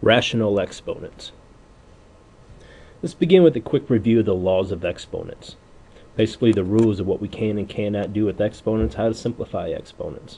Rational exponents. Let's begin with a quick review of the laws of exponents. Basically the rules of what we can and cannot do with exponents, how to simplify exponents.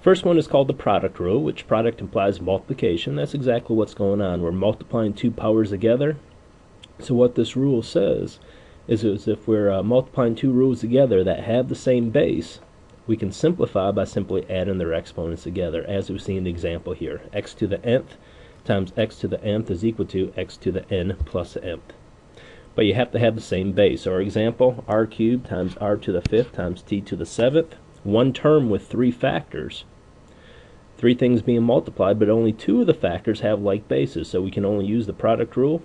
First one is called the product rule, which product implies multiplication. That's exactly what's going on. We're multiplying two powers together. So what this rule says is if we're multiplying two rules together that have the same base, we can simplify by simply adding their exponents together, as we see in the example here. X to the nth times x to the nth is equal to x to the n plus the nth. But you have to have the same base. Our example, r cubed times r to the fifth times t to the seventh. One term with three factors. Three things being multiplied, but only two of the factors have like bases, so we can only use the product rule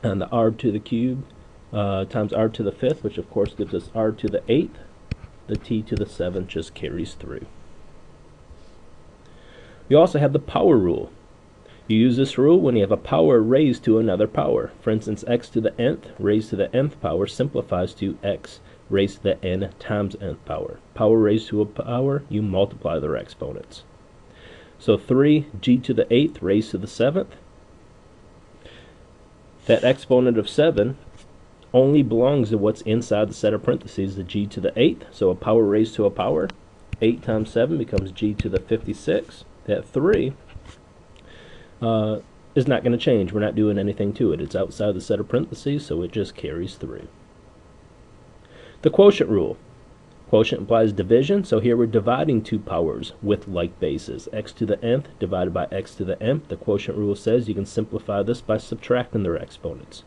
on the r to the cube times r to the fifth, which of course gives us r to the eighth. The t to the seventh just carries through. We also have the power rule. You use this rule when you have a power raised to another power. For instance, x to the nth raised to the nth power simplifies to x raised to the n times nth power. Power raised to a power, you multiply their exponents. So 3g to the 8th raised to the 7th. That exponent of 7 only belongs to what's inside the set of parentheses, the g to the 8th. So a power raised to a power. 8 times 7 becomes g to the 56. That 3 is not going to change. We're not doing anything to it. It's outside the set of parentheses, so it just carries through. The quotient rule. Quotient implies division, so here we're dividing two powers with like bases. X to the nth divided by x to the nth. The quotient rule says you can simplify this by subtracting their exponents.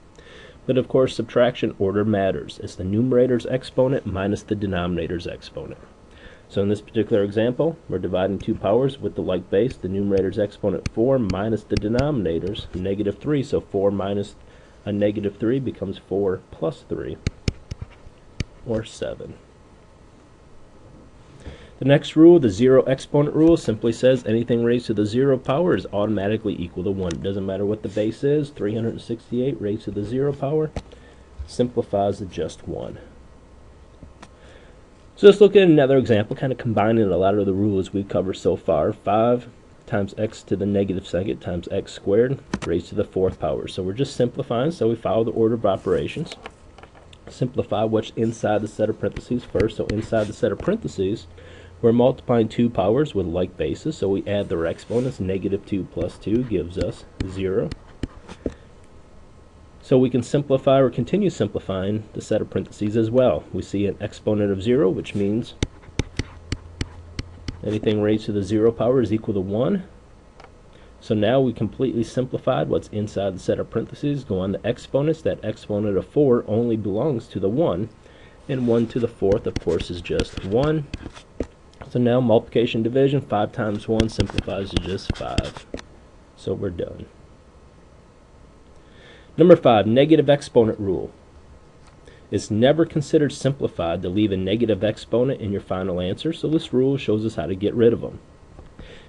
But of course, subtraction order matters. It's the numerator's exponent minus the denominator's exponent. So in this particular example, we're dividing two powers with the like base. The numerator's exponent 4 minus the denominator's negative 3. So 4 minus a negative 3 becomes 4 plus 3, or 7. The next rule, the zero exponent rule, simply says anything raised to the 0 power is automatically equal to 1. It doesn't matter what the base is. 368 raised to the 0 power simplifies to just 1. So let's look at another example, kind of combining a lot of the rules we've covered so far. 5 times x to the negative second times x squared raised to the 4th power. So we're just simplifying, so we follow the order of operations. Simplify what's inside the set of parentheses first. So inside the set of parentheses, we're multiplying two powers with like bases, so we add their exponents. Negative 2 plus 2 gives us 0. So we can simplify or continue simplifying the set of parentheses as well. We see an exponent of 0, which means anything raised to the 0 power is equal to 1. So now we completely simplified what's inside the set of parentheses. Go on to exponents. That exponent of 4 only belongs to the 1, and 1 to the 4th, of course, is just 1. So now multiplication division, 5 times 1 simplifies to just 5. So we're done. Number 5, negative exponent rule. It's never considered simplified to leave a negative exponent in your final answer, so this rule shows us how to get rid of them.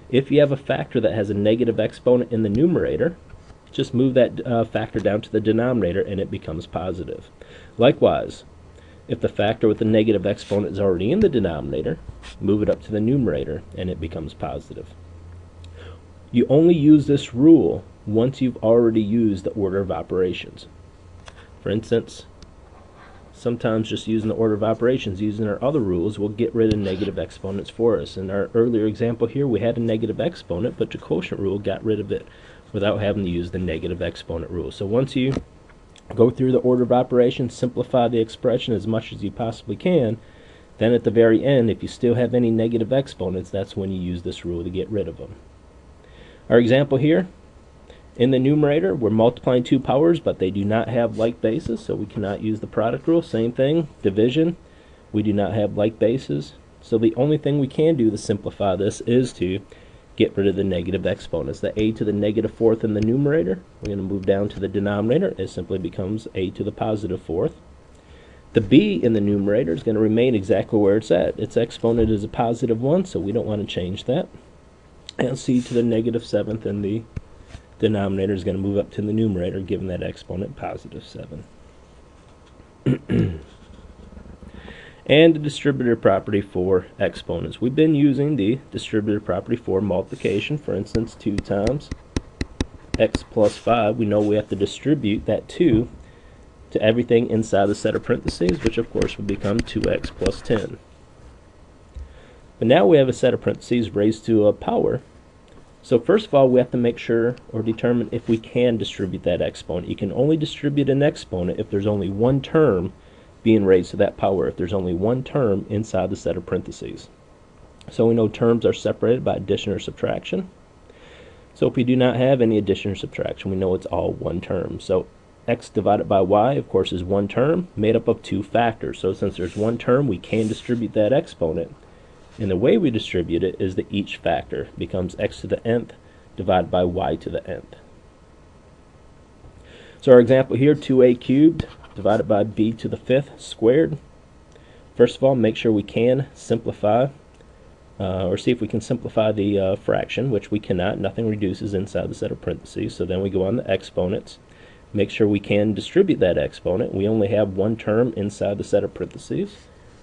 If you have a factor that has a negative exponent in the numerator, just move that factor down to the denominator and it becomes positive. Likewise, if the factor with the negative exponent is already in the denominator, move it up to the numerator and it becomes positive. You only use this rule once you've already used the order of operations. For instance, sometimes just using the order of operations, using our other rules, will get rid of negative exponents for us. In our earlier example here, we had a negative exponent, but the quotient rule got rid of it without having to use the negative exponent rule. So once you go through the order of operations, simplify the expression as much as you possibly can, then at the very end, if you still have any negative exponents, that's when you use this rule to get rid of them. Our example here, in the numerator, we're multiplying two powers, but they do not have like bases, so we cannot use the product rule. Same thing, division, we do not have like bases, so the only thing we can do to simplify this is to get rid of the negative exponents. The a to the negative 4th in the numerator, we're going to move down to the denominator. It simply becomes a to the positive 4th. The b in the numerator is going to remain exactly where it's at. Its exponent is a positive 1, so we don't want to change that. And c to the negative 7th in the denominator is going to move up to the numerator, giving that exponent positive 7. And the distributive property for exponents. We've been using the distributive property for multiplication. For instance, 2 times x plus 5, we know we have to distribute that 2 to everything inside the set of parentheses, which of course will become 2x plus 10. But now we have a set of parentheses raised to a power. So first of all, we have to make sure or determine if we can distribute that exponent. You can only distribute an exponent if there's only one term being raised to that power, if there's only one term inside the set of parentheses. So we know terms are separated by addition or subtraction. So if we do not have any addition or subtraction, we know it's all one term. So x divided by y, of course, is one term made up of two factors. So since there's one term, we can distribute that exponent. And the way we distribute it is that each factor becomes x to the nth divided by y to the nth. So our example here, 2a cubed divided by b to the 5th squared. First of all, make sure we can simplify, or see if we can simplify the fraction, which we cannot. Nothing reduces inside the set of parentheses. So then we go on the exponents. Make sure we can distribute that exponent. We only have one term inside the set of parentheses.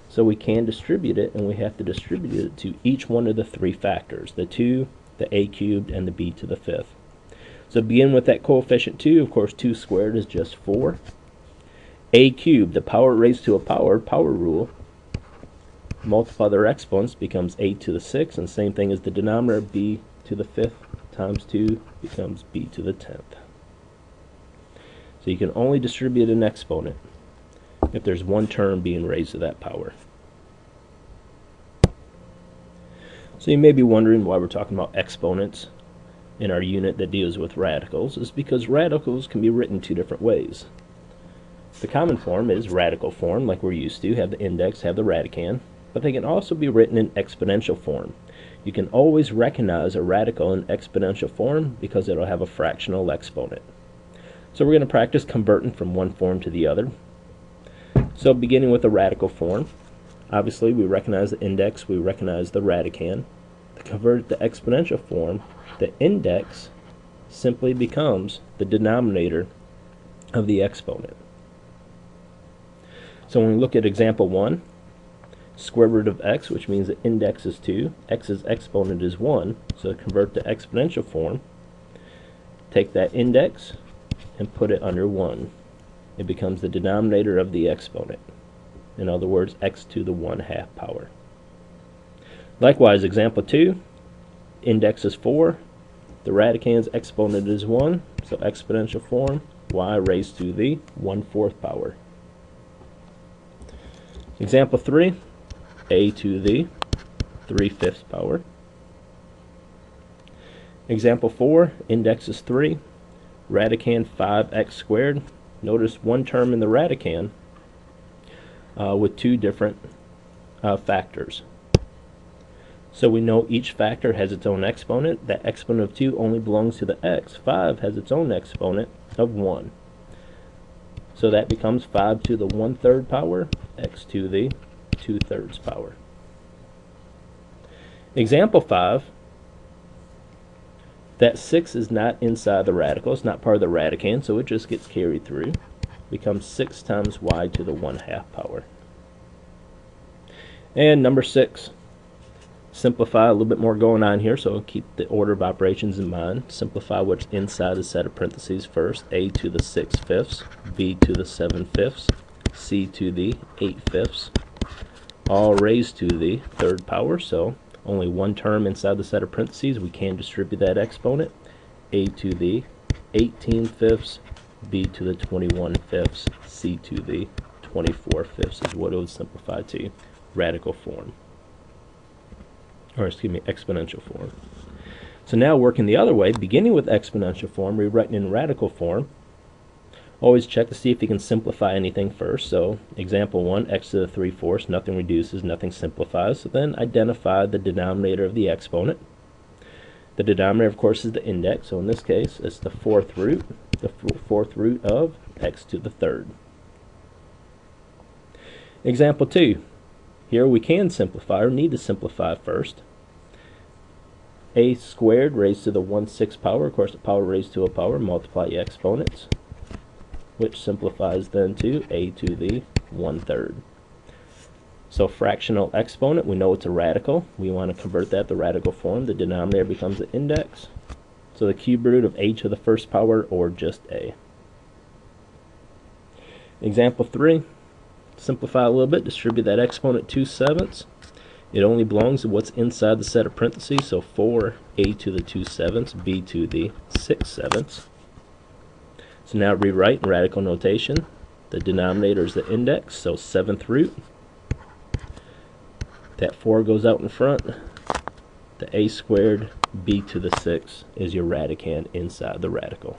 So we can distribute it, and we have to distribute it to each one of the three factors, the 2, the a cubed, and the b to the 5th. So begin with that coefficient 2. Of course, 2 squared is just 4. A cubed, the power raised to a power rule. Multiply their exponents becomes a to the 6th, and same thing as the denominator, b to the 5th times 2 becomes b to the 10th. So you can only distribute an exponent if there's one term being raised to that power. So you may be wondering why we're talking about exponents in our unit that deals with radicals. Is because radicals can be written two different ways. The common form is radical form, like we're used to, have the index, have the radicand, but they can also be written in exponential form. You can always recognize a radical in exponential form because it'll have a fractional exponent. So we're going to practice converting from one form to the other. So beginning with the radical form, obviously we recognize the index, we recognize the radicand. To convert it to exponential form, the index simply becomes the denominator of the exponent. So when we look at example 1, square root of x, which means the index is 2, x's exponent is 1, so to convert to exponential form, take that index and put it under 1. It becomes the denominator of the exponent. In other words, x to the 1/2 power. Likewise, example 2, index is 4, the radicand's exponent is 1, so exponential form, y raised to the 1/4 power. Example 3, a to the 3/5 power. Example 4, index is 3, radicand 5x squared. Notice one term in the radicand with two different factors. So we know each factor has its own exponent. That exponent of 2 only belongs to the x. 5 has its own exponent of 1. So that becomes 5 to the 1/3 power, x to the 2/3 power. Example 5, that 6 is not inside the radical, it's not part of the radicand, so it just gets carried through. Becomes 6 times y to the 1/2 power. And number 6, simplify. A little bit more going on here, so keep the order of operations in mind. Simplify what's inside the set of parentheses first. A to the 6/5, b to the 7/5, c to the 8/5, all raised to the 3rd power, so only one term inside the set of parentheses. We can distribute that exponent. A to the 18/5, b to the 21/5, c to the 24/5 is what it would simplify to radical form. Or excuse me, exponential form. So now working the other way, beginning with exponential form, rewriting in radical form. Always check to see if you can simplify anything first. So example 1, x to the 3/4, nothing reduces, nothing simplifies. So then identify the denominator of the exponent. The denominator, of course, is the index. So in this case, it's the 4th root, the 4th root of x to the 3rd. Example 2. Here we can simplify, or need to simplify first. A squared raised to the 1/6 power, of course the power raised to a power, multiply the exponents, which simplifies then to a to the 1/3. So fractional exponent, we know it's a radical. We want to convert that to radical form. The denominator becomes the index. So the cube root of a to the first power, or just a. Example 3, simplify a little bit, distribute that exponent 2/7. It only belongs to what's inside the set of parentheses, so 4a to the 2/7, b to the 6/7. So now rewrite in radical notation. The denominator is the index, so 7th root. That 4 goes out in front. The a squared b to the 6 is your radicand inside the radical.